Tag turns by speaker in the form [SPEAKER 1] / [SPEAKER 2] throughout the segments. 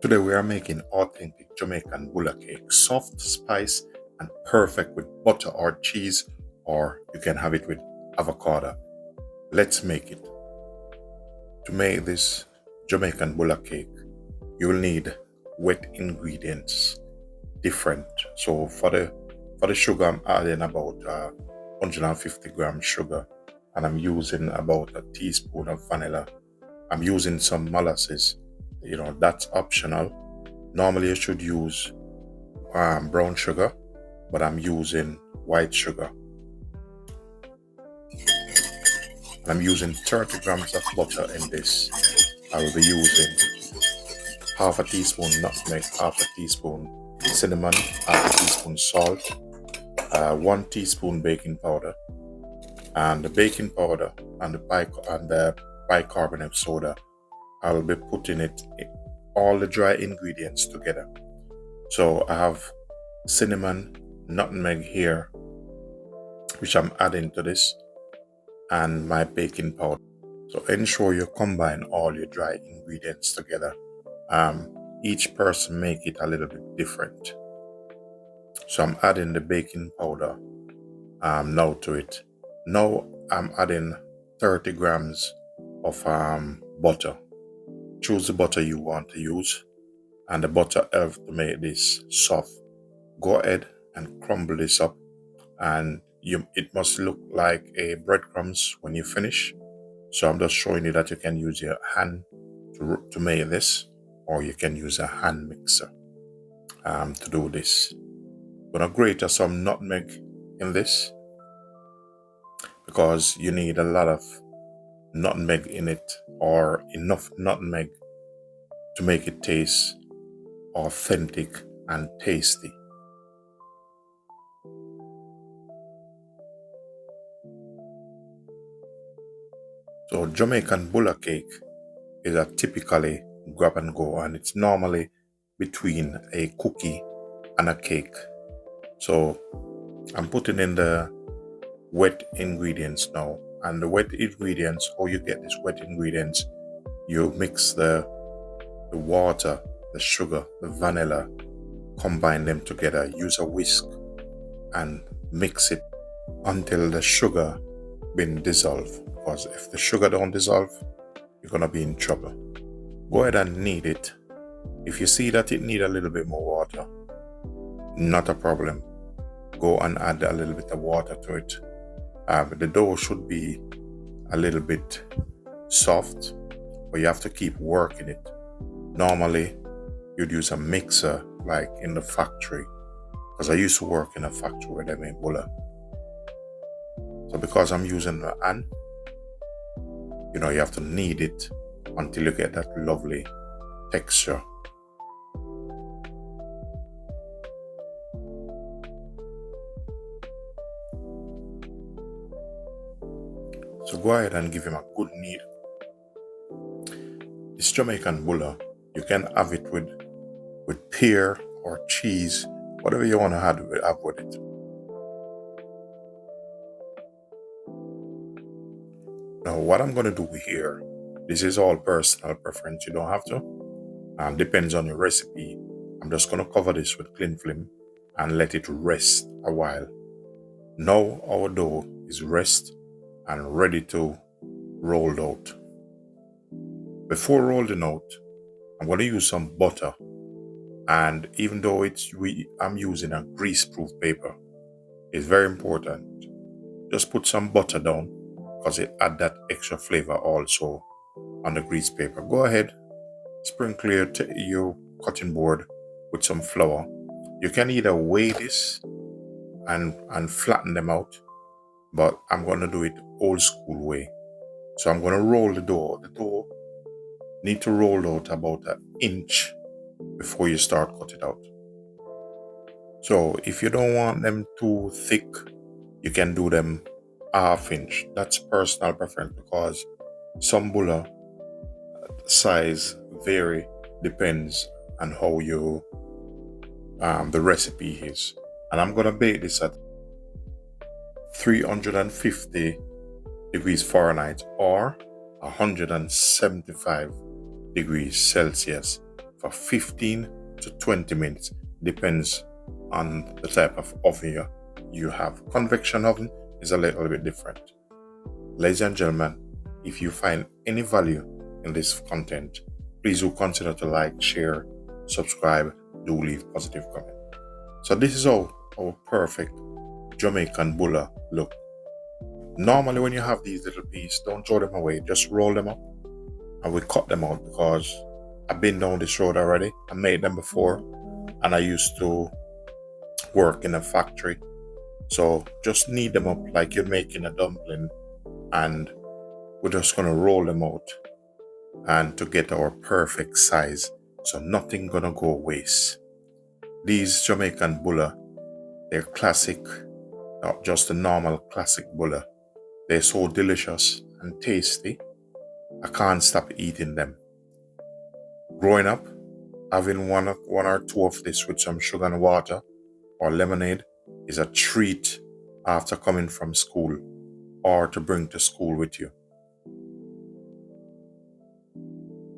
[SPEAKER 1] Today we are making authentic Jamaican Bulla cake, soft, spice, and perfect with butter or cheese, or you can have it with avocado. Let's make it. To make this Jamaican Bulla cake, you will need wet ingredients, different. So for the sugar, I'm adding about 150 grams sugar, and I'm using about a teaspoon of vanilla. I'm using some molasses. That's optional. Normally you should use brown sugar, but I'm using white sugar. And I'm using 30 grams of butter in this. I will be using half a teaspoon nutmeg, half a teaspoon cinnamon, half a teaspoon salt, 1 teaspoon baking powder, and the baking powder and the bicarbonate soda. I will be putting all the dry ingredients together. So I have cinnamon, nutmeg here, which I'm adding to this, and my baking powder. So ensure you combine all your dry ingredients together. Each person make it a little bit different. So I'm adding the baking powder now to it. Now I'm adding 30 grams of butter. Choose the butter you want to use, and the butter helps to make this soft. Go ahead and crumble this up, and it must look like a breadcrumbs when you finish. So I'm just showing you that you can use your hand to make this, or you can use a hand mixer to do this. I'm gonna grate some nutmeg in this because you need a lot of nutmeg in it, or enough nutmeg to make it taste authentic and tasty. So Jamaican Bulla cake is a typically grab and go, and it's normally between a cookie and a cake. So I'm putting in the wet ingredients now. And the wet ingredients, how you get these wet ingredients, you mix the water, the sugar, the vanilla, combine them together, use a whisk and mix it until the sugar been dissolved. Because if the sugar don't dissolve, you're gonna be in trouble. Go ahead and knead it. If you see that it need a little bit more water, not a problem. Go and add a little bit of water to it. The dough should be a little bit soft, but you have to keep working it. Normally, you'd use a mixer like in the factory, because I used to work in a factory where they make bulla. So because I'm using the hand, you have to knead it until you get that lovely texture. So go ahead and give him a good knead. This Jamaican Bulla, you can have it with pear or cheese, whatever you want to have with it. Now what I'm going to do here, this is all personal preference, you don't have to. Depends on your recipe. I'm just going to cover this with cling film and let it rest a while. Now our dough is rest and ready to roll out. Before rolling out, I'm going to use some butter, and even though I'm using a grease-proof paper, it's very important. Just put some butter down because it adds that extra flavor also on the grease paper. Go ahead, sprinkle your cutting board with some flour. You can either weigh this and flatten them out, but I'm going to do it old school way. So I'm going to roll the dough. The dough need to roll out about an inch before you start cut it out. So if you don't want them too thick, you can do them ½ inch. That's personal preference, because some bulla size vary, depends on how the recipe is. And I'm going to bake this at 350 degrees Fahrenheit or 175 degrees Celsius for 15 to 20 minutes. Depends on the type of oven you have. Convection oven is a little bit different. Ladies and gentlemen, if you find any value in this content, please do consider to like, share, subscribe, do leave positive comment. So this is how our perfect Jamaican Bulla look. Normally when you have these little pieces, don't throw them away, just roll them up and we cut them out, because I've been down this road already. I made them before and I used to work in a factory. So just knead them up like you're making a dumpling, and we're just gonna roll them out and to get our perfect size. So nothing gonna go waste. These Jamaican Bulla, they're classic, not just a normal classic Bulla. They're so delicious and tasty. I can't stop eating them. Growing up, having one or two of this with some sugar and water or lemonade is a treat after coming from school, or to bring to school with you.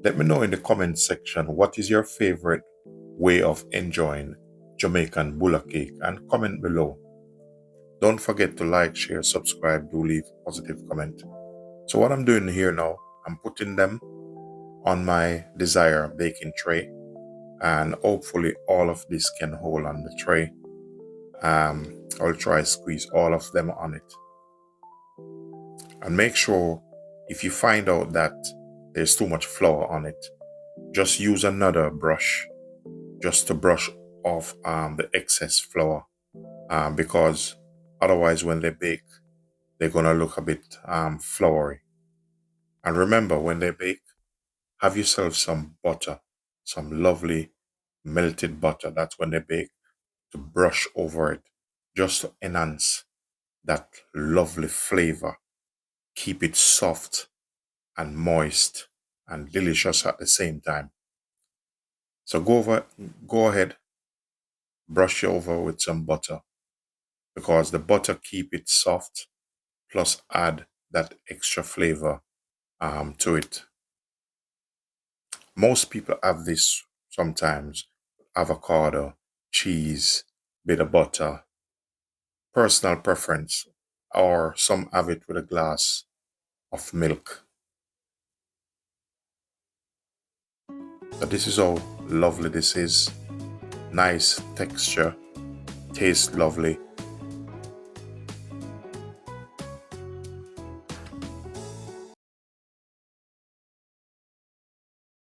[SPEAKER 1] Let me know in the comment section what is your favorite way of enjoying Jamaican Bulla cake, and comment below. Don't forget to like, share, subscribe, do leave positive comment. So what I'm doing here now, I'm putting them on my desired baking tray, and hopefully all of this can hold on the tray. I'll try to squeeze all of them on it. And make sure if you find out that there's too much flour on it, just use another brush just to brush off the excess flour, because otherwise when they bake, they're gonna look a bit floury. And remember, when they bake, have yourself some butter, some lovely melted butter. That's when they bake, to brush over it, just to enhance that lovely flavor. Keep it soft and moist and delicious at the same time. So go ahead, brush it over with some butter, because the butter keep it soft, plus add that extra flavor to it. Most people have this sometimes: avocado, cheese, bit of butter, personal preference, or some have it with a glass of milk. So this is how lovely this is. Nice texture, tastes lovely,